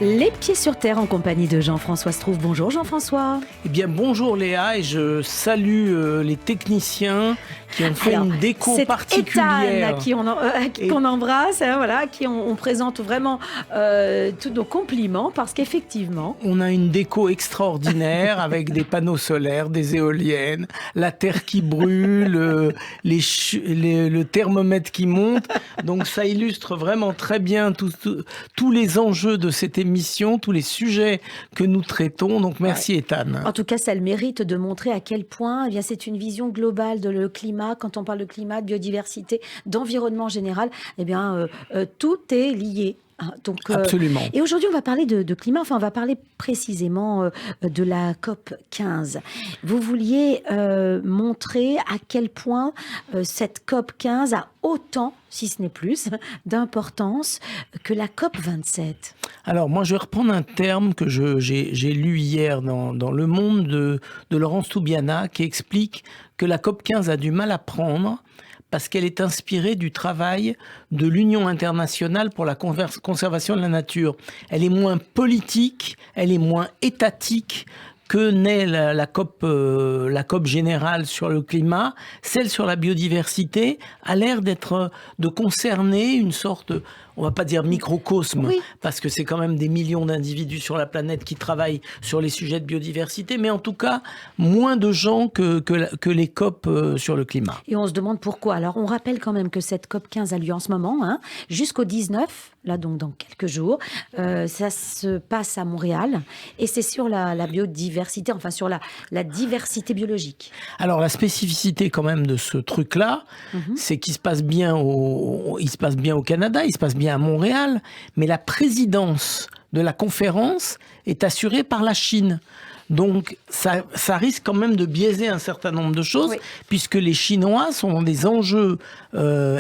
Les pieds sur terre en compagnie de Jean-François Strouf. Bonjour Jean-François. Eh bien bonjour Léa, et je salue les techniciens qui ont fait une déco particulière. C'est qu'on embrasse, voilà, qui on présente vraiment tous nos compliments parce qu'effectivement... On a une déco extraordinaire avec des panneaux solaires, des éoliennes, la terre qui brûle, le thermomètre qui monte. Donc ça illustre vraiment très bien tous les enjeux de cette émission, tous les sujets que nous traitons. Donc merci Ethan. En tout cas, ça a le mérite de montrer à quel point c'est une vision globale de le climat. Quand on parle de climat, de biodiversité, d'environnement général, tout est lié. Donc, absolument. Et aujourd'hui, on va parler de climat. Enfin, on va parler précisément de la COP 15. Vous vouliez montrer à quel point cette COP 15 a autant, si ce n'est plus, d'importance que la COP 27. Alors, moi, je vais reprendre un terme que j'ai lu hier dans Le Monde de Laurence Toubiana, qui explique que la COP 15 a du mal à prendre parce qu'elle est inspirée du travail de l'Union internationale pour la conservation de la nature. Elle est moins politique, elle est moins étatique que n'est la COP générale sur le climat. Celle sur la biodiversité a l'air de concerner une sorte, on va pas dire microcosme, oui, parce que c'est quand même des millions d'individus sur la planète qui travaillent sur les sujets de biodiversité, mais en tout cas, moins de gens que les COP sur le climat. Et on se demande pourquoi. Alors, on rappelle quand même que cette COP 15 a lieu en ce moment, jusqu'au 19, là donc dans quelques jours. Ça se passe à Montréal, et c'est sur la biodiversité, enfin sur la diversité biologique. Alors, la spécificité quand même de ce truc-là, c'est qu'il se passe bien au Canada, il se passe bien à Montréal, mais la présidence de la conférence est assurée par la Chine. Donc, ça risque quand même de biaiser un certain nombre de choses, oui, puisque les Chinois sont dans des enjeux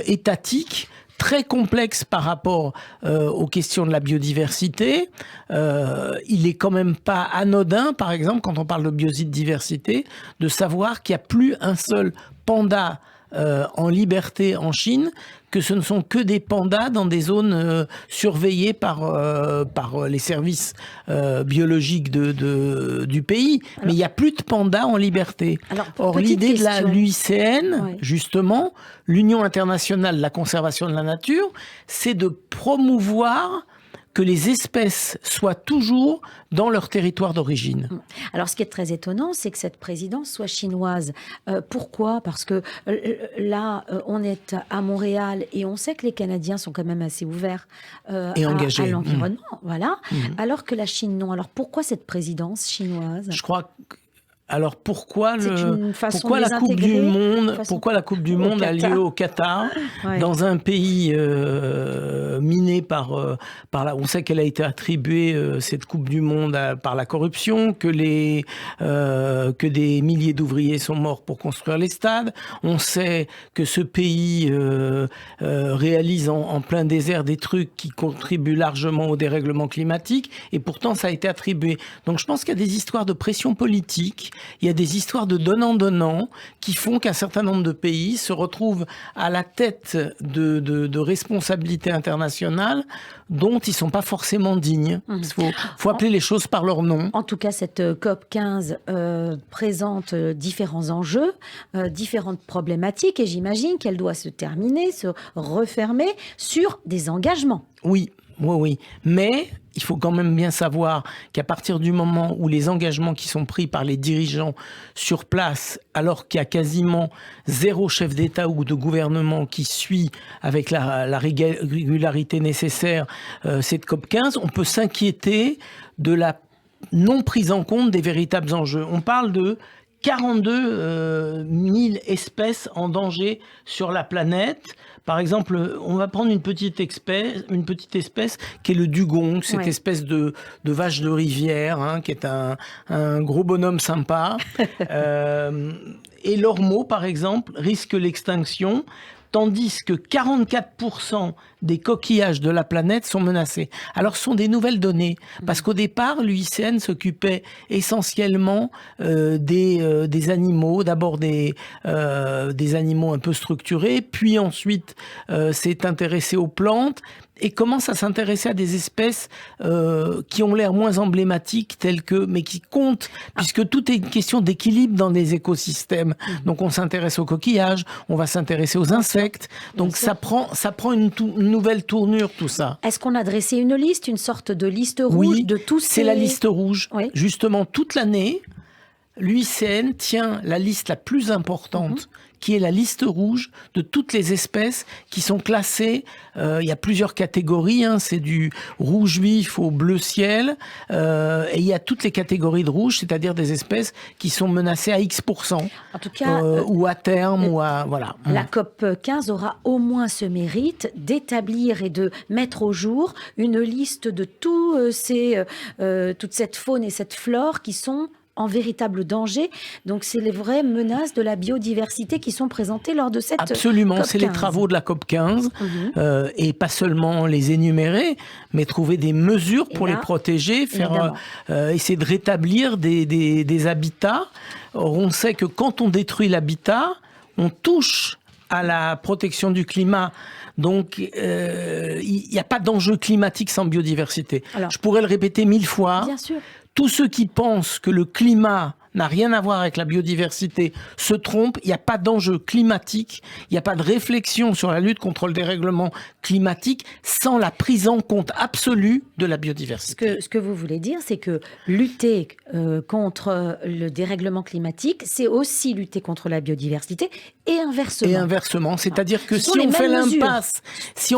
étatiques très complexes par rapport aux questions de la biodiversité. Il est quand même pas anodin, par exemple, quand on parle de biodiversité, de savoir qu'il n'y a plus un seul panda en liberté en Chine, que ce ne sont que des pandas dans des zones surveillées par les services biologiques du pays. Alors, mais il n'y a plus de pandas en liberté. Or, l'idée de l'UICN, oui, justement, l'Union internationale de la conservation de la nature, c'est de promouvoir que les espèces soient toujours dans leur territoire d'origine. Alors, ce qui est très étonnant, c'est que cette présidence soit chinoise. Pourquoi ? Parce que là, on est à Montréal et on sait que les Canadiens sont quand même assez ouverts et engagés à l'environnement. Voilà. Alors que la Chine, non. Alors, pourquoi cette présidence chinoise ? Je crois que... Alors pourquoi la Coupe du Monde a lieu au Qatar, ouais, dans un pays miné par là. On sait qu'elle a été attribuée, cette Coupe du Monde, par la corruption, que des milliers d'ouvriers sont morts pour construire les stades. On sait que ce pays réalise en plein désert des trucs qui contribuent largement au dérèglement climatique, et pourtant ça a été attribué. Donc je pense qu'il y a des histoires de pression politique. Il y a des histoires de donnant-donnant qui font qu'un certain nombre de pays se retrouvent à la tête de responsabilités internationales dont ils ne sont pas forcément dignes. Il faut appeler les choses par leur nom. En tout cas, cette COP 15 présente différents enjeux, différentes problématiques, et j'imagine qu'elle doit se terminer, se refermer sur des engagements. Oui. Mais il faut quand même bien savoir qu'à partir du moment où les engagements qui sont pris par les dirigeants sur place, alors qu'il y a quasiment zéro chef d'État ou de gouvernement qui suit avec la régularité nécessaire cette COP 15, on peut s'inquiéter de la non prise en compte des véritables enjeux. On parle de 42 000 espèces en danger sur la planète. Par exemple, on va prendre une petite espèce qui est le dugong, cette espèce de vache de rivière, qui est un gros bonhomme sympa. Et l'ormeau, par exemple, risque l'extinction, tandis que 44% des coquillages de la planète sont menacés. Alors, ce sont des nouvelles données, parce qu'au départ, l'UICN s'occupait essentiellement des animaux, d'abord des animaux un peu structurés, puis ensuite s'est intéressé aux plantes, et commence à s'intéresser à des espèces qui ont l'air moins emblématiques, mais qui comptent, puisque tout est une question d'équilibre dans les écosystèmes. Donc on s'intéresse aux coquillages, on va s'intéresser aux insectes. Donc ça prend une nouvelle tournure, tout ça. Est-ce qu'on a dressé une liste, une sorte de liste rouge de tous ces... C'est la liste rouge. Oui. Justement, toute l'année, l'UICN tient la liste la plus importante, qui est la liste rouge de toutes les espèces qui sont classées. Il y a plusieurs catégories, c'est du rouge vif au bleu ciel, et il y a toutes les catégories de rouge, c'est-à-dire des espèces qui sont menacées à X%. En tout cas, ou à terme, voilà. La COP 15 aura au moins ce mérite d'établir et de mettre au jour une liste de toute cette faune et cette flore qui sont en véritable danger. Donc, c'est les vraies menaces de la biodiversité qui sont présentées lors de cette Absolument, COP15. c'est les travaux de la COP 15, et pas seulement les énumérer, mais trouver des mesures pour les protéger, essayer de rétablir des habitats. Or, on sait que quand on détruit l'habitat, on touche à la protection du climat. Donc, il n'y a pas d'enjeu climatique sans biodiversité. Alors, je pourrais le répéter 1000 fois. Bien sûr. Tous ceux qui pensent que le climat n'a rien à voir avec la biodiversité se trompent. Il n'y a pas d'enjeu climatique, il n'y a pas de réflexion sur la lutte contre le dérèglement climatique sans la prise en compte absolue de la biodiversité. Ce que vous voulez dire, c'est que lutter contre le dérèglement climatique, c'est aussi lutter contre la biodiversité et inversement. Et inversement, c'est-à-dire que si on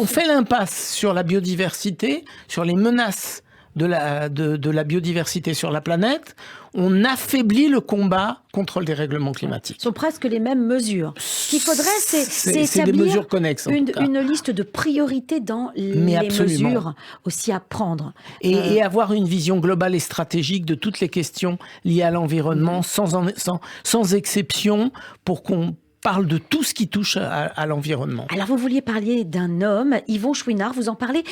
fait l'impasse sur la biodiversité, sur les menaces de la biodiversité sur la planète, on affaiblit le combat contre le dérèglement climatique. Ce sont presque les mêmes mesures. Ce qu'il faudrait, c'est établir des mesures connexes, une liste de priorités dans les mesures aussi à prendre. Et avoir une vision globale et stratégique de toutes les questions liées à l'environnement, sans exception, pour qu'on parle de tout ce qui touche à l'environnement. Alors, vous vouliez parler d'un homme, Yvon Chouinard, vous en parlez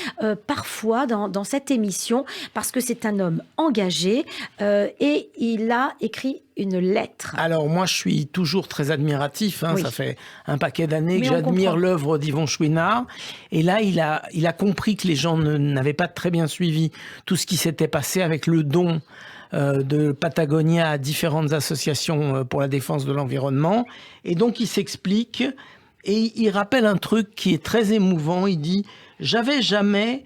parfois dans cette émission, parce que c'est un homme engagé et il a écrit une lettre. Alors, moi, je suis toujours très admiratif. Ça fait un paquet d'années que j'admire l'œuvre d'Yvon Chouinard. Et là, il a compris que les gens n'avaient pas très bien suivi tout ce qui s'était passé avec le don de Patagonia à différentes associations pour la défense de l'environnement. Et donc, il s'explique et il rappelle un truc qui est très émouvant. Il dit « J'avais jamais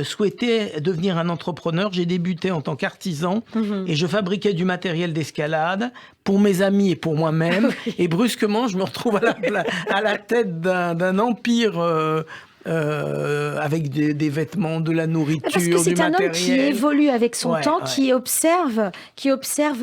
souhaité devenir un entrepreneur. J'ai débuté en tant qu'artisan et je fabriquais du matériel d'escalade pour mes amis et pour moi-même. Et brusquement, je me retrouve à la tête d'un empire avec des vêtements, de la nourriture, parce que c'est un homme qui évolue avec son temps, qui observe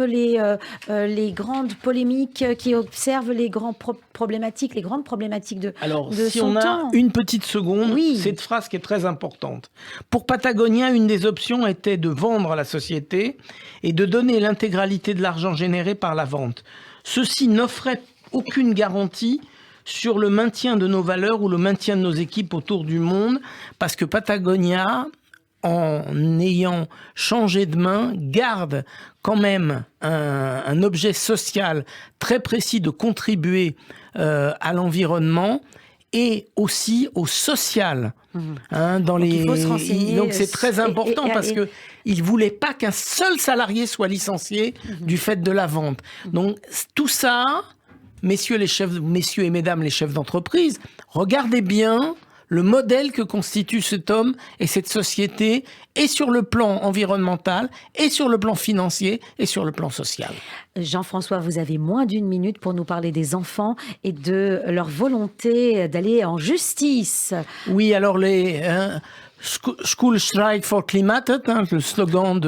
les grandes polémiques, qui observe les grandes problématiques de son temps. Alors, si on a une petite seconde, cette phrase qui est très importante. Pour Patagonia, une des options était de vendre à la société et de donner l'intégralité de l'argent généré par la vente. Ceci n'offrait aucune garantie sur le maintien de nos valeurs ou le maintien de nos équipes autour du monde, parce que Patagonia, en ayant changé de main, garde quand même un objet social très précis de contribuer à l'environnement et aussi au social. Donc il faut se renseigner. Donc c'est très important parce que il voulait pas qu'un seul salarié soit licencié du fait de la vente. Donc tout ça, messieurs et mesdames les chefs d'entreprise, regardez bien le modèle que constitue cet homme et cette société, et sur le plan environnemental, et sur le plan financier, et sur le plan social. Jean-François, vous avez moins d'une minute pour nous parler des enfants et de leur volonté d'aller en justice. Oui, alors School Strike for Climate, le slogan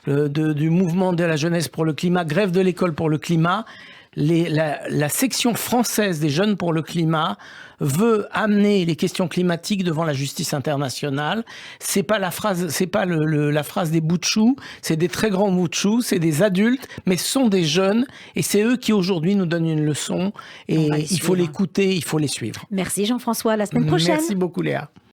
du mouvement de la jeunesse pour le climat, grève de l'école pour le climat. La section française des Jeunes pour le climat veut amener les questions climatiques devant la justice internationale. C'est pas la phrase des bouts de choux, c'est des très grands bouts de choux, c'est des adultes, mais ce sont des jeunes, et c'est eux qui aujourd'hui nous donnent une leçon, et il faut l'écouter, il faut les suivre. Merci Jean-François, à la semaine prochaine. Merci beaucoup Léa.